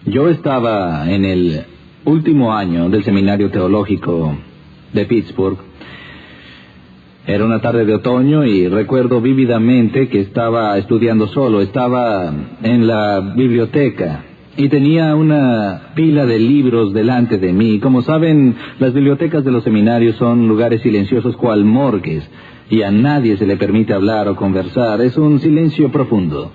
Yo estaba en el último año del seminario teológico de Pittsburgh. Era una tarde de otoño y recuerdo vívidamente que estaba estudiando solo. Estaba en la biblioteca y tenía una pila de libros delante de mí. Como saben, las bibliotecas de los seminarios son lugares silenciosos cual morgues, y a nadie se le permite hablar o conversar. Es un silencio profundo.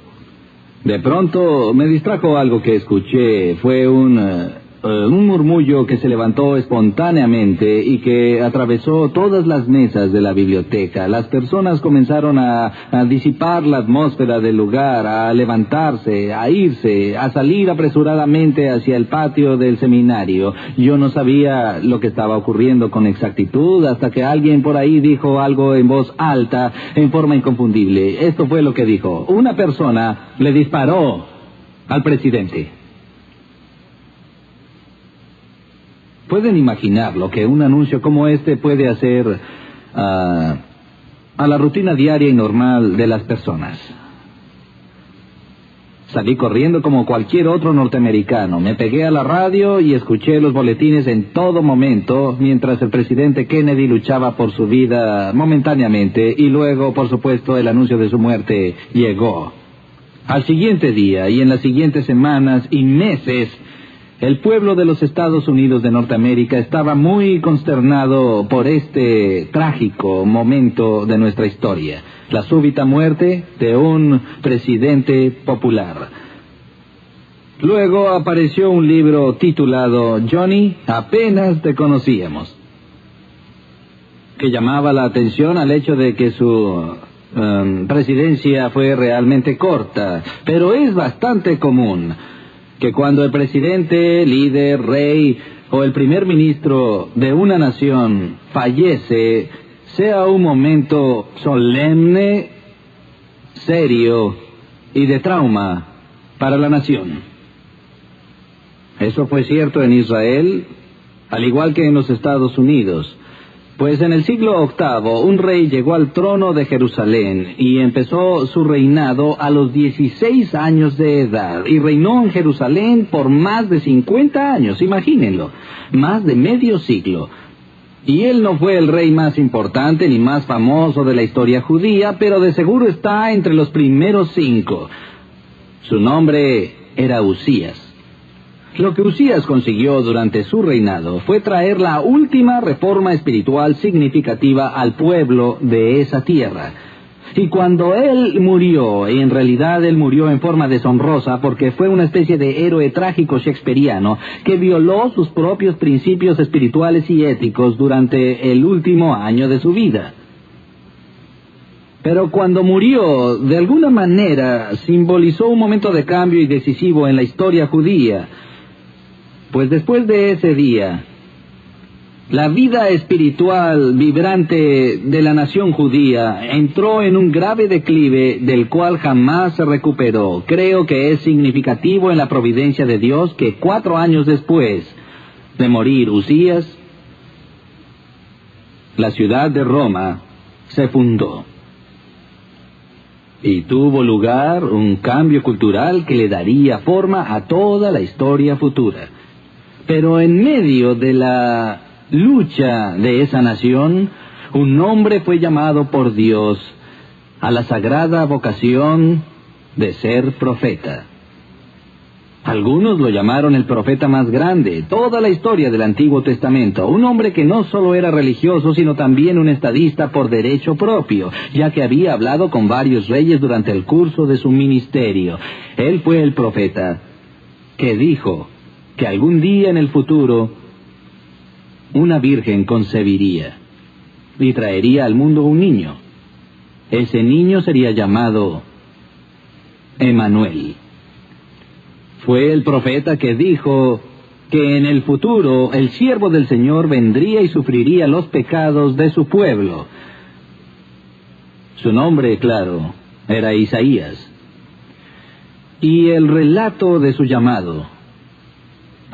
De pronto me distrajo algo que escuché. Fue un murmullo que se levantó espontáneamente y que atravesó todas las mesas de la biblioteca. Las personas comenzaron a disipar la atmósfera del lugar, a levantarse, a irse, a salir apresuradamente hacia el patio del seminario. Yo no sabía lo que estaba ocurriendo con exactitud hasta que alguien por ahí dijo algo en voz alta, en forma inconfundible. Esto fue lo que dijo: una persona le disparó al presidente. ¿Pueden imaginar lo que un anuncio como este puede hacer a la rutina diaria y normal de las personas? Salí corriendo como cualquier otro norteamericano. Me pegué a la radio y escuché los boletines en todo momento, mientras el presidente Kennedy luchaba por su vida momentáneamente, y luego, por supuesto, el anuncio de su muerte llegó. Al siguiente día y en las siguientes semanas y meses, el pueblo de los Estados Unidos de Norteamérica estaba muy consternado por este trágico momento de nuestra historia: la súbita muerte de un presidente popular. Luego apareció un libro titulado Johnny, apenas te conocíamos, que llamaba la atención al hecho de que su presidencia fue realmente corta, pero es bastante común que cuando el presidente, líder, rey o el primer ministro de una nación fallece, sea un momento solemne, serio y de trauma para la nación. Eso fue cierto en Israel, al igual que en los Estados Unidos. Pues en el siglo VIII, un rey llegó al trono de Jerusalén y empezó su reinado a los 16 años de edad, y reinó en Jerusalén por más de 50 años, imagínenlo, más de medio siglo. Y él no fue el rey más importante ni más famoso de la historia judía, pero de seguro está entre los primeros 5. Su nombre era Usías. Lo que Usías consiguió durante su reinado fue traer la última reforma espiritual significativa al pueblo de esa tierra. Y cuando él murió, en realidad él murió en forma deshonrosa, porque fue una especie de héroe trágico shakespeariano que violó sus propios principios espirituales y éticos durante el último año de su vida. Pero cuando murió, de alguna manera simbolizó un momento de cambio y decisivo en la historia judía. Pues después de ese día, la vida espiritual vibrante de la nación judía entró en un grave declive del cual jamás se recuperó. Creo que es significativo en la providencia de Dios que 4 años después de morir Usías, la ciudad de Roma se fundó. Y tuvo lugar un cambio cultural que le daría forma a toda la historia futura. Pero en medio de la lucha de esa nación, un hombre fue llamado por Dios a la sagrada vocación de ser profeta. Algunos lo llamaron el profeta más grande, toda la historia del Antiguo Testamento. Un hombre que no solo era religioso, sino también un estadista por derecho propio, ya que había hablado con varios reyes durante el curso de su ministerio. Él fue el profeta que dijo que algún día en el futuro una virgen concebiría y traería al mundo un niño. Ese niño sería llamado Emmanuel. Fue el profeta que dijo que en el futuro el siervo del Señor vendría y sufriría los pecados de su pueblo. Su nombre, claro, era Isaías. Y el relato de su llamado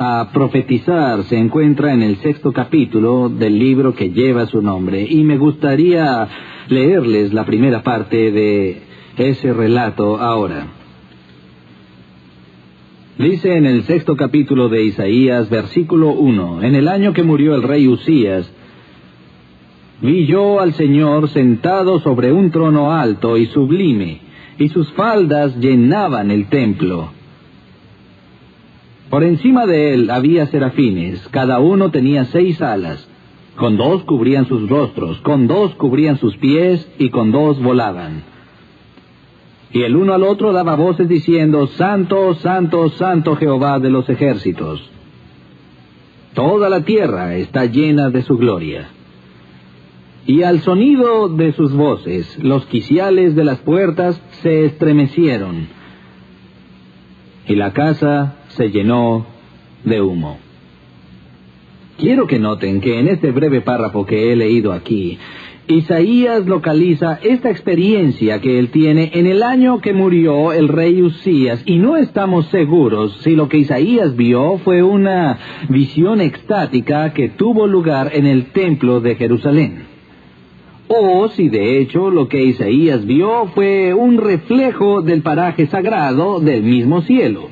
a profetizar se encuentra en el 6º capítulo del libro que lleva su nombre, y me gustaría leerles la primera parte de ese relato ahora. Dice en el 6º capítulo de Isaías, versículo 1, en el año que murió el rey Usías, vi yo al Señor sentado sobre un trono alto y sublime, y sus faldas llenaban el templo. Por encima de él había serafines, cada uno tenía 6 alas, con 2 cubrían sus rostros, con 2 cubrían sus pies, y con 2 volaban. Y el uno al otro daba voces diciendo, Santo, Santo, Santo Jehová de los ejércitos. Toda la tierra está llena de su gloria. Y al sonido de sus voces, los quiciales de las puertas se estremecieron, y la casa se llenó de humo. Quiero que noten que en este breve párrafo que he leído aquí, Isaías localiza esta experiencia que él tiene en el año que murió el rey Usías, y no estamos seguros si lo que Isaías vio fue una visión extática que tuvo lugar en el templo de Jerusalén, o si de hecho lo que Isaías vio fue un reflejo del paraje sagrado del mismo cielo.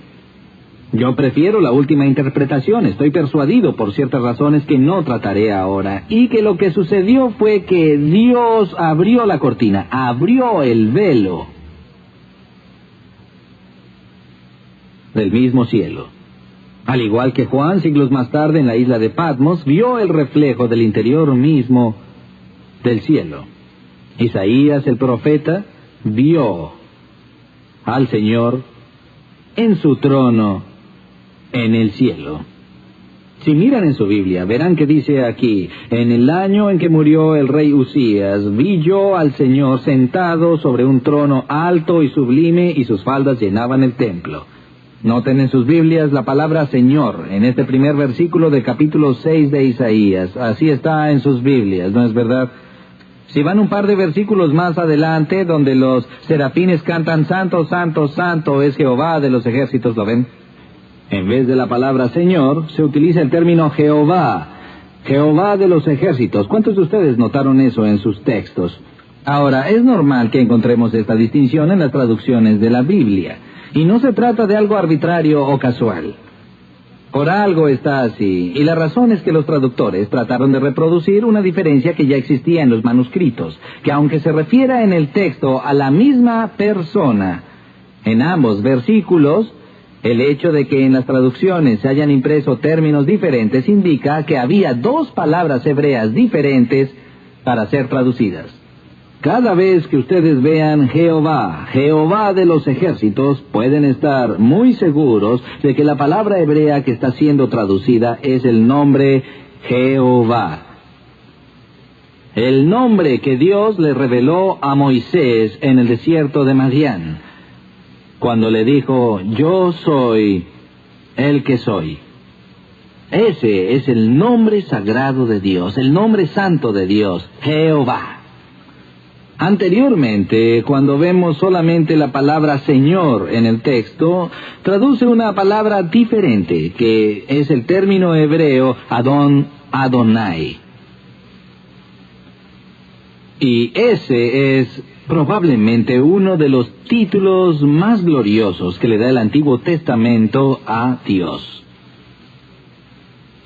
Yo prefiero la última interpretación. Estoy persuadido por ciertas razones que no trataré ahora, y que lo que sucedió fue que Dios abrió la cortina, abrió el velo del mismo cielo. Al igual que Juan, siglos más tarde en la isla de Patmos, vio el reflejo del interior mismo del cielo. Isaías el profeta vio al Señor en su trono en el cielo. Si miran en su Biblia, verán que dice aquí, en el año en que murió el rey Usías, vi yo al Señor sentado sobre un trono alto y sublime, y sus faldas llenaban el templo. Noten en sus Biblias la palabra Señor, en este primer versículo del capítulo 6 de Isaías. Así está en sus Biblias, ¿no es verdad? Si van un par de versículos más adelante, donde los serafines cantan Santo, Santo, Santo es Jehová de los ejércitos, ¿lo ven? En vez de la palabra Señor, se utiliza el término Jehová, Jehová de los ejércitos. ¿Cuántos de ustedes notaron eso en sus textos? Ahora, es normal que encontremos esta distinción en las traducciones de la Biblia, y no se trata de algo arbitrario o casual. Por algo está así, y la razón es que los traductores trataron de reproducir una diferencia que ya existía en los manuscritos, que aunque se refiera en el texto a la misma persona, en ambos versículos, el hecho de que en las traducciones se hayan impreso términos diferentes indica que había 2 palabras hebreas diferentes para ser traducidas. Cada vez que ustedes vean Jehová, Jehová de los ejércitos, pueden estar muy seguros de que la palabra hebrea que está siendo traducida es el nombre Jehová. El nombre que Dios le reveló a Moisés en el desierto de Madián, cuando le dijo, yo soy el que soy. Ese es el nombre sagrado de Dios, el nombre santo de Dios, Jehová. Anteriormente, cuando vemos solamente la palabra Señor en el texto, traduce una palabra diferente, que es el término hebreo Adón, Adonai. Y ese es probablemente uno de los títulos más gloriosos que le da el Antiguo Testamento a Dios.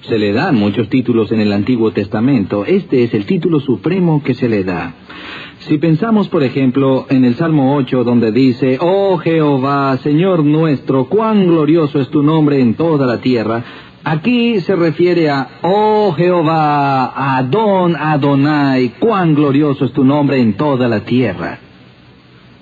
Se le dan muchos títulos en el Antiguo Testamento. Este es el título supremo que se le da. Si pensamos, por ejemplo, en el Salmo 8, donde dice, Oh Jehová, Señor nuestro, cuán glorioso es tu nombre en toda la tierra, aquí se refiere a, Oh Jehová, Adón, Adonai, cuán glorioso es tu nombre en toda la tierra.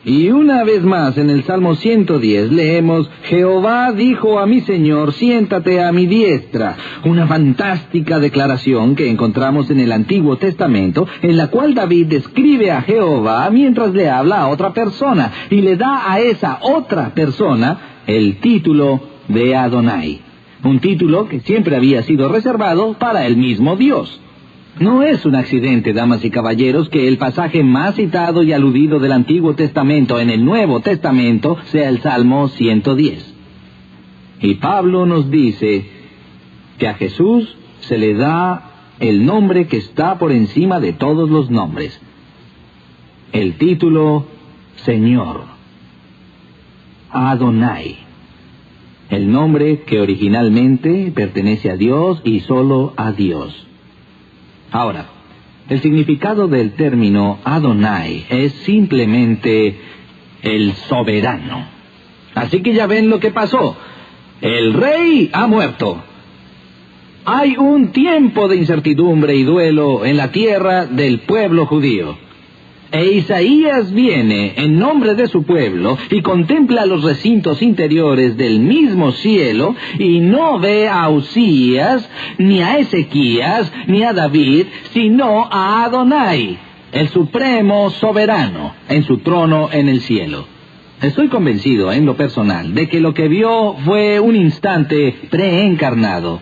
Y una vez más en el Salmo 110 leemos, Jehová dijo a mi Señor, siéntate a mi diestra. Una fantástica declaración que encontramos en el Antiguo Testamento, en la cual David describe a Jehová mientras le habla a otra persona, y le da a esa otra persona el título de Adonai. Un título que siempre había sido reservado para el mismo Dios. No es un accidente, damas y caballeros, que el pasaje más citado y aludido del Antiguo Testamento en el Nuevo Testamento sea el Salmo 110. Y Pablo nos dice que a Jesús se le da el nombre que está por encima de todos los nombres. El título Señor, Adonai. el nombre que originalmente pertenece a Dios y solo a Dios. Ahora, el significado del término Adonai es simplemente el soberano. Así que ya ven lo que pasó. El rey ha muerto. Hay un tiempo de incertidumbre y duelo en la tierra del pueblo judío. E Isaías viene en nombre de su pueblo y contempla los recintos interiores del mismo cielo y no ve a Usías, ni a Ezequías, ni a David, sino a Adonai, el supremo soberano, en su trono en el cielo. Estoy convencido, en lo personal, de que lo que vio fue un instante preencarnado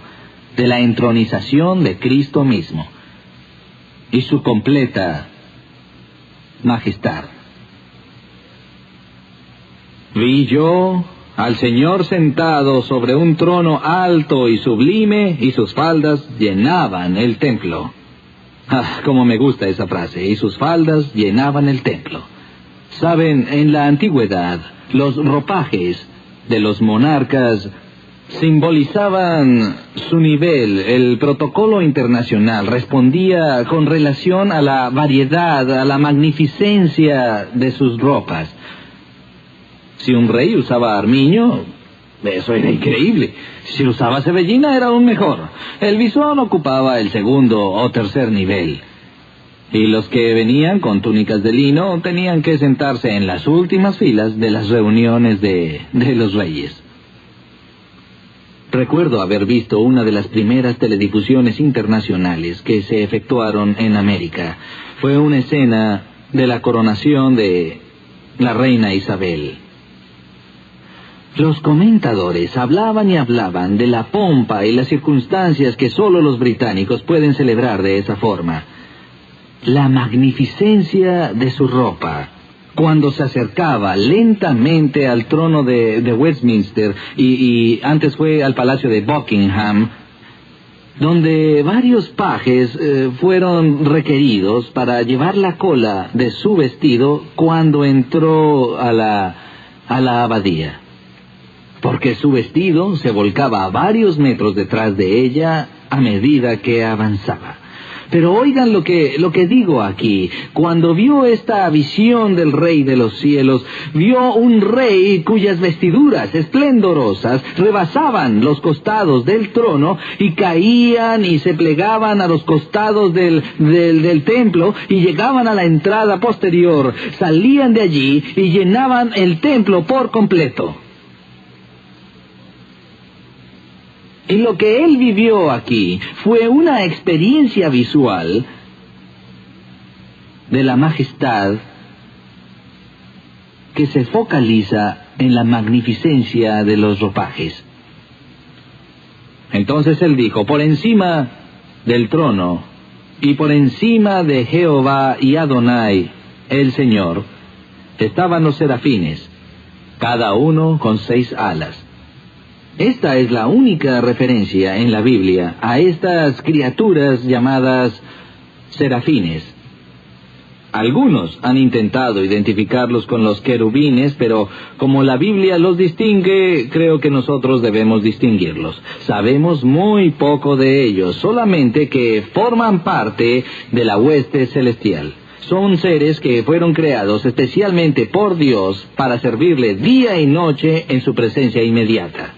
de la entronización de Cristo mismo y su completa majestad. Vi yo al Señor sentado sobre un trono alto y sublime, y sus faldas llenaban el templo. Ah, cómo me gusta esa frase, y sus faldas llenaban el templo. Saben, en la antigüedad, los ropajes de los monarcas simbolizaban su nivel. El protocolo internacional respondía con relación a la variedad, a la magnificencia de sus ropas. Si un rey usaba armiño, eso era increíble. Si usaba cebellina, era aún mejor. El visón ocupaba el segundo o tercer nivel. Y los que venían con túnicas de lino tenían que sentarse en las últimas filas de las reuniones de los reyes. Recuerdo haber visto una de las primeras teledifusiones internacionales que se efectuaron en América. Fue una escena de la coronación de la reina Isabel. Los comentadores hablaban y hablaban de la pompa y las circunstancias que solo los británicos pueden celebrar de esa forma. La magnificencia de su ropa, cuando se acercaba lentamente al trono de Westminster y antes fue al palacio de Buckingham, donde varios pajes fueron requeridos para llevar la cola de su vestido cuando entró a la abadía, porque su vestido se volcaba a varios metros detrás de ella a medida que avanzaba. Pero oigan lo que digo aquí. Cuando vio esta visión del Rey de los cielos, vio un rey cuyas vestiduras esplendorosas rebasaban los costados del trono y caían y se plegaban a los costados del templo y llegaban a la entrada posterior, salían de allí y llenaban el templo por completo. Y lo que él vivió aquí fue una experiencia visual de la majestad que se focaliza en la magnificencia de los ropajes. Entonces él dijo, por encima del trono y por encima de Jehová y Adonai, el Señor, estaban los serafines, cada uno con 6 alas. Esta es la única referencia en la Biblia a estas criaturas llamadas serafines. Algunos han intentado identificarlos con los querubines, pero como la Biblia los distingue, creo que nosotros debemos distinguirlos. Sabemos muy poco de ellos, solamente que forman parte de la hueste celestial. Son seres que fueron creados especialmente por Dios para servirle día y noche en su presencia inmediata.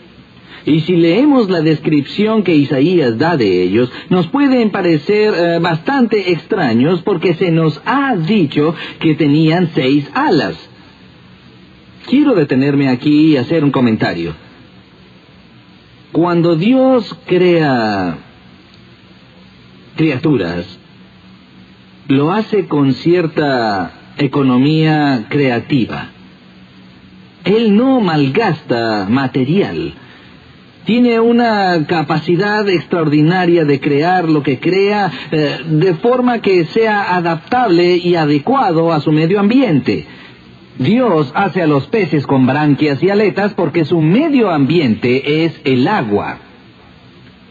Y si leemos la descripción que Isaías da de ellos, nos pueden parecer bastante extraños porque se nos ha dicho que tenían 6 alas. Quiero detenerme aquí y hacer un comentario. Cuando Dios crea criaturas, lo hace con cierta economía creativa. Él no malgasta material. Tiene una capacidad extraordinaria de crear lo que crea de forma que sea adaptable y adecuado a su medio ambiente. Dios hace a los peces con branquias y aletas porque su medio ambiente es el agua.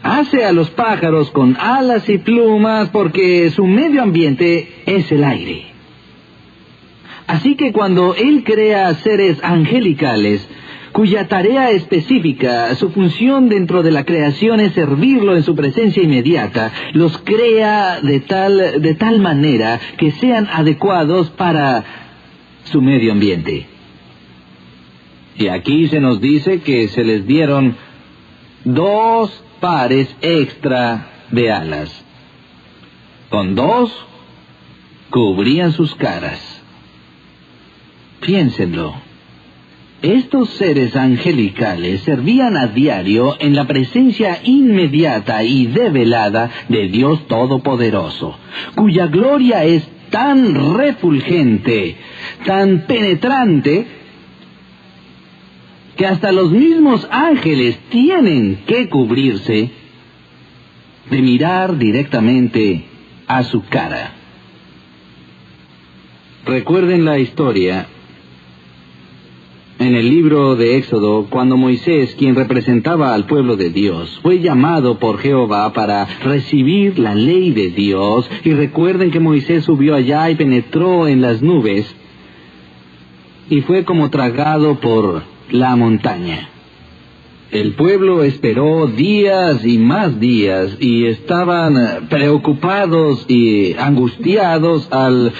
Hace a los pájaros con alas y plumas porque su medio ambiente es el aire. Así que cuando Él crea seres angelicales, cuya tarea específica, su función dentro de la creación es servirlo en su presencia inmediata, los crea de tal manera que sean adecuados para su medio ambiente. Y aquí se nos dice que se les dieron 2 pares extra de alas. Con 2 cubrían sus caras. Piénsenlo. Estos seres angelicales servían a diario en la presencia inmediata y develada de Dios Todopoderoso, cuya gloria es tan refulgente, tan penetrante, que hasta los mismos ángeles tienen que cubrirse de mirar directamente a su cara. Recuerden la historia en el libro de Éxodo, cuando Moisés, quien representaba al pueblo de Dios, fue llamado por Jehová para recibir la ley de Dios. Y recuerden que Moisés subió allá y penetró en las nubes y fue como tragado por la montaña. El pueblo esperó días y más días y estaban preocupados y angustiados al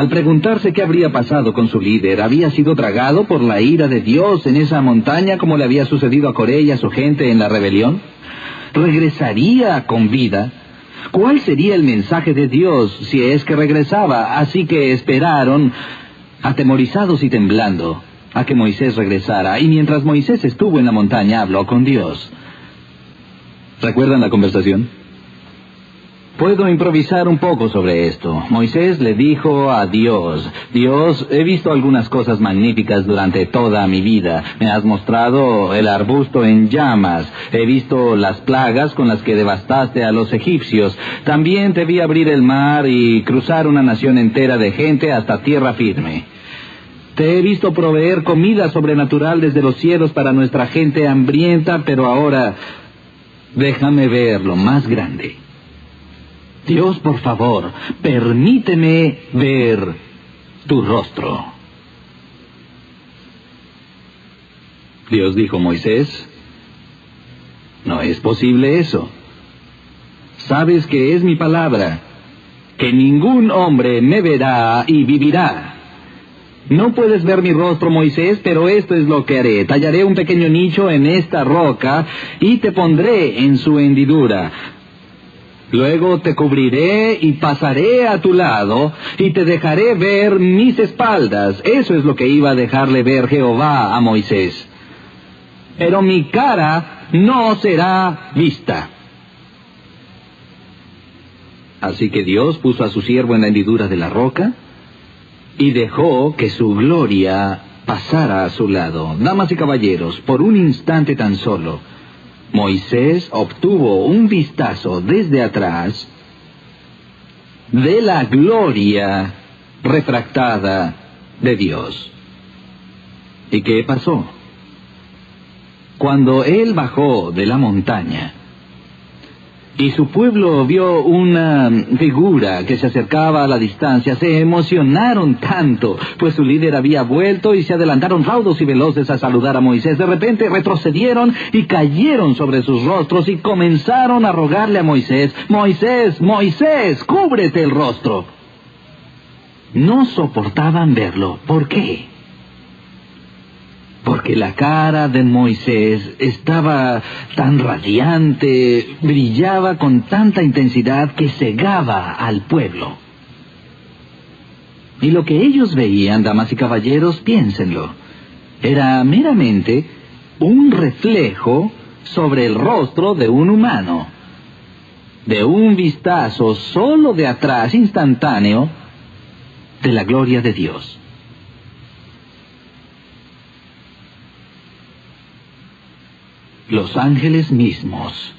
preguntarse qué habría pasado con su líder. ¿Había sido tragado por la ira de Dios en esa montaña como le había sucedido a Coré y a su gente en la rebelión? ¿Regresaría con vida? ¿Cuál sería el mensaje de Dios si es que regresaba? Así que esperaron, atemorizados y temblando, a que Moisés regresara. Y mientras Moisés estuvo en la montaña, habló con Dios. ¿Recuerdan la conversación? Puedo improvisar un poco sobre esto. Moisés le dijo a Dios: Dios, he visto algunas cosas magníficas durante toda mi vida. Me has mostrado el arbusto en llamas. He visto las plagas con las que devastaste a los egipcios. También te vi abrir el mar y cruzar una nación entera de gente hasta tierra firme. Te he visto proveer comida sobrenatural desde los cielos para nuestra gente hambrienta, pero ahora déjame ver lo más grande. Dios, por favor, permíteme ver tu rostro. Dios dijo: Moisés, no es posible eso. Sabes que es mi palabra, que ningún hombre me verá y vivirá. No puedes ver mi rostro, Moisés, pero esto es lo que haré. Tallaré un pequeño nicho en esta roca y te pondré en su hendidura. Luego te cubriré y pasaré a tu lado y te dejaré ver mis espaldas. Eso es lo que iba a dejarle ver Jehová a Moisés. Pero mi cara no será vista. Así que Dios puso a su siervo en la hendidura de la roca y dejó que su gloria pasara a su lado. Damas y caballeros, por un instante tan solo, Moisés obtuvo un vistazo desde atrás de la gloria refractada de Dios. ¿Y qué pasó? Cuando él bajó de la montaña y su pueblo vio una figura que se acercaba a la distancia, se emocionaron tanto, pues su líder había vuelto, y se adelantaron raudos y veloces a saludar a Moisés. De repente retrocedieron y cayeron sobre sus rostros y comenzaron a rogarle a Moisés: Moisés, Moisés, cúbrete el rostro. No soportaban verlo. ¿Por qué? Porque la cara de Moisés estaba tan radiante, brillaba con tanta intensidad que cegaba al pueblo. Y lo que ellos veían, damas y caballeros, piénsenlo, era meramente un reflejo sobre el rostro de un humano, de un vistazo solo de atrás, instantáneo, de la gloria de Dios. Los ángeles mismos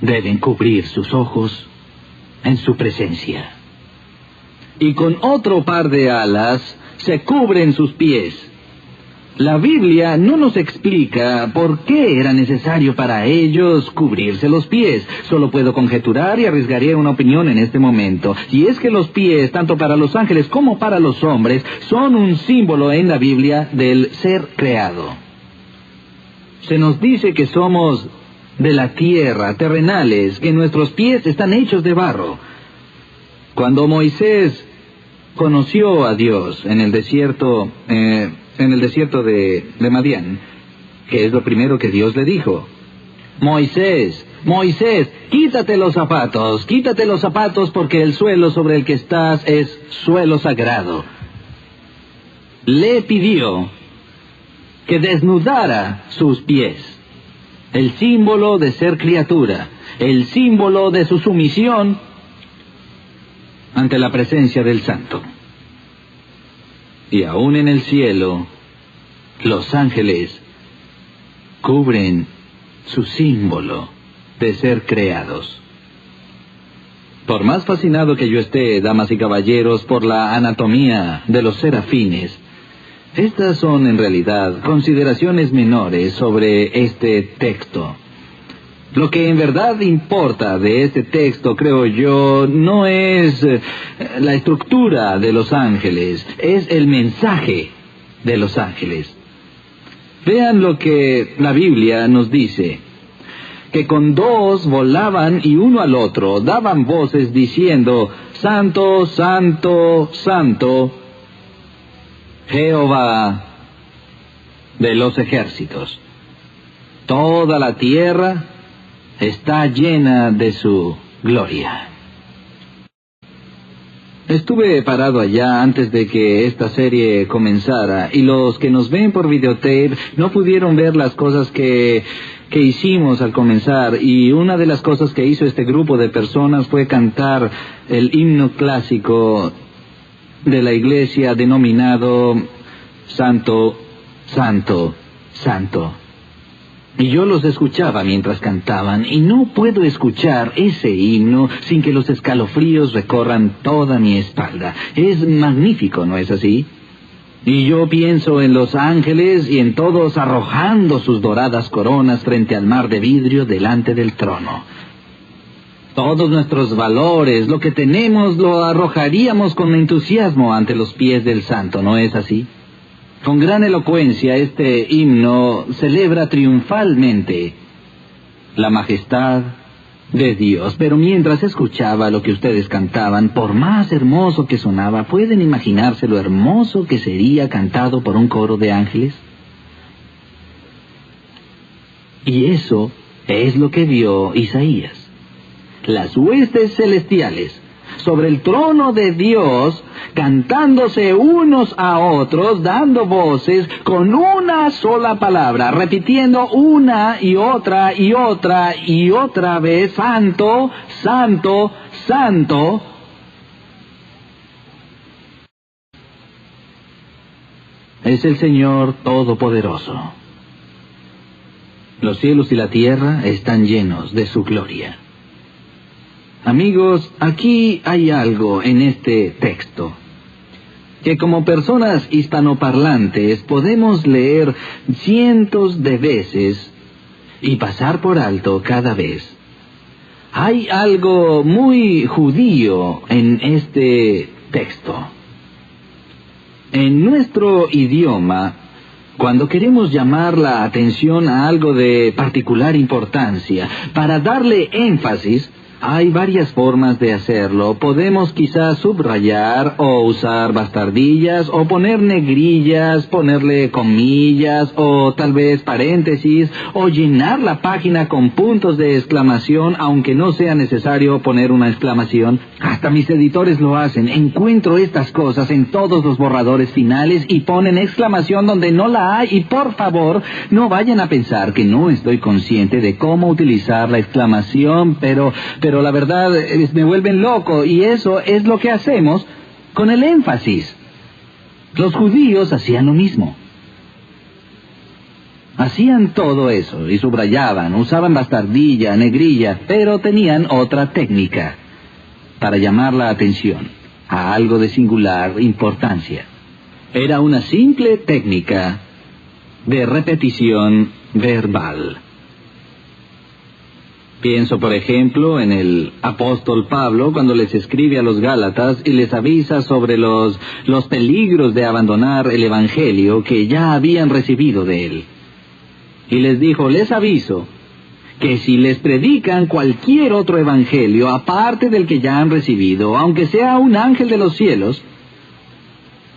deben cubrir sus ojos en su presencia. Y con otro par de alas se cubren sus pies. La Biblia no nos explica por qué era necesario para ellos cubrirse los pies. Solo puedo conjeturar y arriesgaré una opinión en este momento. Y es que los pies, tanto para los ángeles como para los hombres, son un símbolo en la Biblia del ser creado. Se nos dice que somos de la tierra, terrenales, que nuestros pies están hechos de barro. Cuando Moisés conoció a Dios en el desierto de Madián, ¿qué es lo primero que Dios le dijo? Moisés, Moisés, quítate los zapatos porque el suelo sobre el que estás es suelo sagrado. Le pidió que desnudara sus pies, el símbolo de ser criatura, el símbolo de su sumisión ante la presencia del Santo. Y aún en el cielo, los ángeles cubren su símbolo de ser creados. Por más fascinado que yo esté, damas y caballeros, por la anatomía de los serafines, estas son en realidad consideraciones menores sobre este texto. Lo que en verdad importa de este texto, creo yo, no es la estructura de los ángeles, es el mensaje de los ángeles. Vean lo que la Biblia nos dice, que con dos volaban y uno al otro daban voces diciendo, Santo, Santo, Santo, Jehová de los ejércitos. Toda la tierra está llena de su gloria. Estuve parado allá antes de que esta serie comenzara, y los que nos ven por videotape no pudieron ver las cosas que hicimos al comenzar, y una de las cosas que hizo este grupo de personas fue cantar el himno clásico de la iglesia denominado Santo, Santo, Santo. Y yo los escuchaba mientras cantaban, y no puedo escuchar ese himno sin que los escalofríos recorran toda mi espalda. Es magnífico, ¿no es así? Y yo pienso en los ángeles y en todos arrojando sus doradas coronas frente al mar de vidrio delante del trono. Todos nuestros valores, lo que tenemos, lo arrojaríamos con entusiasmo ante los pies del Santo, ¿no es así? Con gran elocuencia, este himno celebra triunfalmente la majestad de Dios. Pero mientras escuchaba lo que ustedes cantaban, por más hermoso que sonaba, ¿pueden imaginarse lo hermoso que sería cantado por un coro de ángeles? Y eso es lo que vio Isaías. Las huestes celestiales sobre el trono de Dios, cantándose unos a otros, dando voces con una sola palabra, repitiendo una y otra y otra y otra vez, Santo, Santo, Santo. Es el Señor Todopoderoso. Los cielos y la tierra están llenos de su gloria. Amigos, aquí hay algo en este texto que como personas hispanoparlantes podemos leer cientos de veces y pasar por alto cada vez. Hay algo muy judío en este texto. En nuestro idioma, cuando queremos llamar la atención a algo de particular importancia, para darle énfasis, hay varias formas de hacerlo. Podemos quizás subrayar o usar bastardillas o poner negrillas, ponerle comillas o tal vez paréntesis o llenar la página con puntos de exclamación, aunque no sea necesario poner una exclamación. Hasta mis editores lo hacen. Encuentro estas cosas en todos los borradores finales y ponen exclamación donde no la hay. Y por favor, no vayan a pensar que no estoy consciente de cómo utilizar la exclamación, pero la verdad me vuelven loco, y eso es lo que hacemos con el énfasis. Los judíos hacían lo mismo. Hacían todo eso y subrayaban, usaban bastardilla, negrilla, pero tenían otra técnica para llamar la atención a algo de singular importancia. Era una simple técnica de repetición verbal. Pienso, por ejemplo, en el apóstol Pablo cuando les escribe a los Gálatas y les avisa sobre los peligros de abandonar el evangelio que ya habían recibido de él. y les dijo: les aviso que si les predican cualquier otro evangelio aparte del que ya han recibido, aunque sea un ángel de los cielos,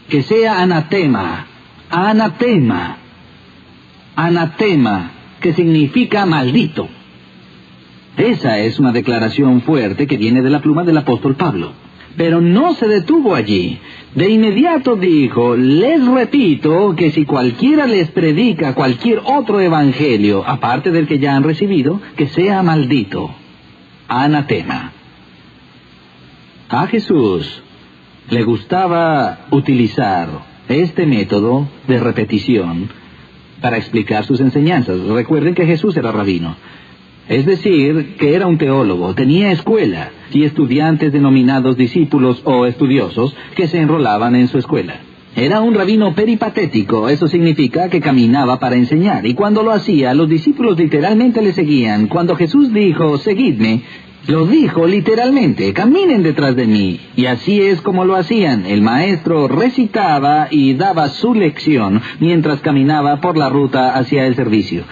que sea anatema, anatema, anatema, que significa maldito. Esa es una declaración fuerte que viene de la pluma del apóstol Pablo. Pero no se detuvo allí. De inmediato dijo: les repito que si cualquiera les predica cualquier otro evangelio, aparte del que ya han recibido, que sea maldito. Anatema. A Jesús le gustaba utilizar este método de repetición para explicar sus enseñanzas. Recuerden que Jesús era rabino. Es decir, que era un teólogo, tenía escuela y estudiantes denominados discípulos o estudiosos que se enrolaban en su escuela. Era un rabino peripatético, eso significa que caminaba para enseñar, y cuando lo hacía, los discípulos literalmente le seguían. Cuando Jesús dijo: seguidme, lo dijo literalmente: caminen detrás de mí. Y así es como lo hacían. El maestro recitaba y daba su lección mientras caminaba por la ruta hacia el servicio.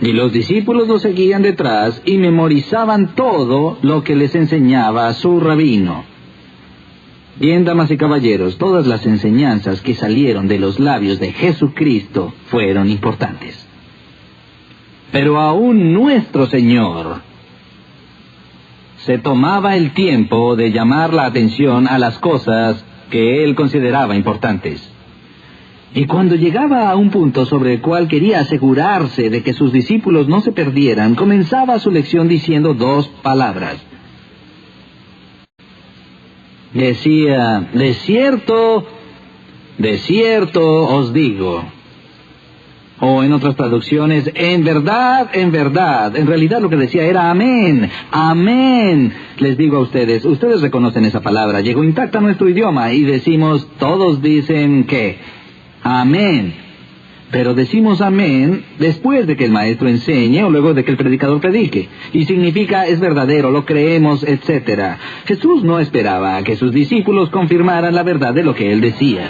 Y los discípulos lo seguían detrás y memorizaban todo lo que les enseñaba su rabino. Bien, damas y caballeros, todas las enseñanzas que salieron de los labios de Jesucristo fueron importantes. Pero aún nuestro Señor se tomaba el tiempo de llamar la atención a las cosas que Él consideraba importantes. Y cuando llegaba a un punto sobre el cual quería asegurarse de que sus discípulos no se perdieran, comenzaba su lección diciendo 2 palabras. Decía: de cierto os digo. O en otras traducciones: en verdad, en verdad. En realidad lo que decía era amén, amén. Les digo a ustedes reconocen esa palabra, llegó intacta a nuestro idioma y decimos, todos dicen ¿qué? Amén. Pero decimos amén después de que el maestro enseñe o luego de que el predicador predique. Y significa es verdadero, lo creemos, etc. Jesús no esperaba a que sus discípulos confirmaran la verdad de lo que él decía.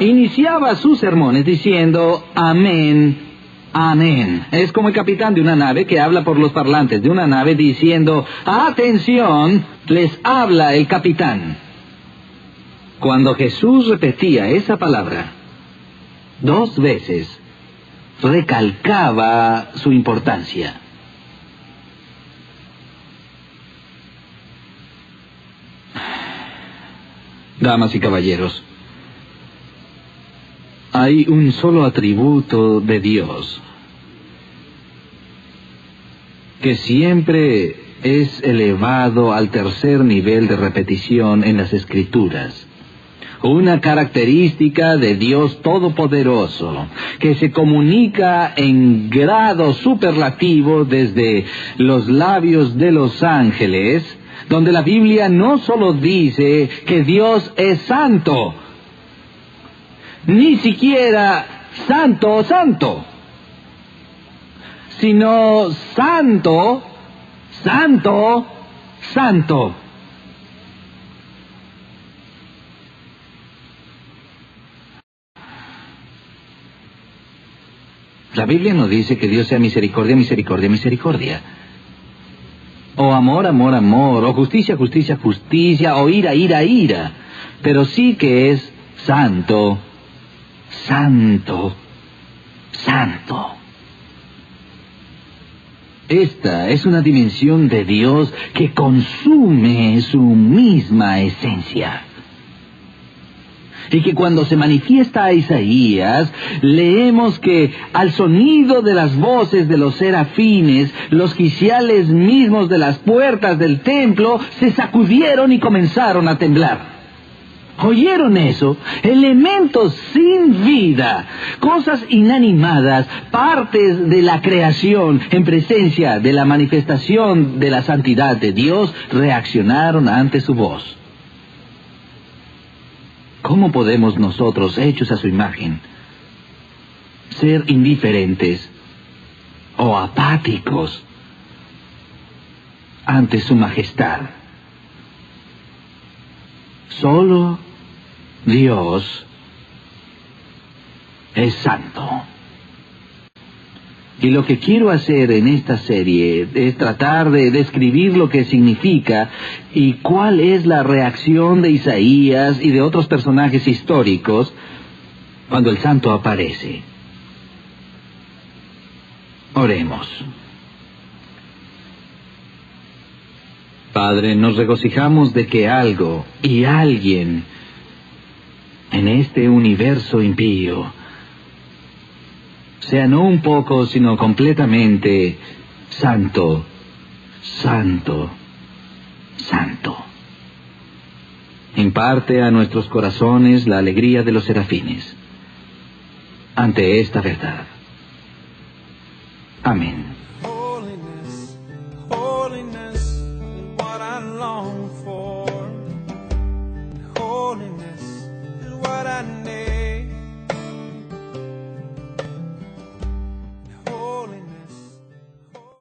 Iniciaba sus sermones diciendo amén, amén. Es como el capitán de una nave que habla por los parlantes de una nave diciendo: atención, les habla el capitán. Cuando Jesús repetía esa palabra 2 veces, recalcaba su importancia. Damas y caballeros, hay un solo atributo de Dios que siempre es elevado al tercer nivel de repetición en las Escrituras. Una característica de Dios Todopoderoso, que se comunica en grado superlativo desde los labios de los ángeles, donde la Biblia no solo dice que Dios es santo, ni siquiera santo, santo, sino santo, santo, santo. La Biblia no dice que Dios sea misericordia, misericordia, misericordia. O amor, amor, amor. O justicia, justicia, justicia. O ira, ira, ira. Pero sí que es santo, santo, santo. Esta es una dimensión de Dios que consume su misma esencia. Y que cuando se manifiesta a Isaías, leemos que al sonido de las voces de los serafines, los quiciales mismos de las puertas del templo se sacudieron y comenzaron a temblar. ¿Oyeron eso? Elementos sin vida, cosas inanimadas, partes de la creación en presencia de la manifestación de la santidad de Dios, reaccionaron ante su voz. ¿Cómo podemos nosotros, hechos a su imagen, ser indiferentes o apáticos ante su majestad? Solo Dios es santo. Y lo que quiero hacer en esta serie es tratar de describir lo que significa y cuál es la reacción de Isaías y de otros personajes históricos cuando el santo aparece. Oremos. Padre, nos regocijamos de que algo y alguien en este universo impío sea no un poco, sino completamente santo, santo, santo. Imparte a nuestros corazones la alegría de los serafines ante esta verdad. Amén.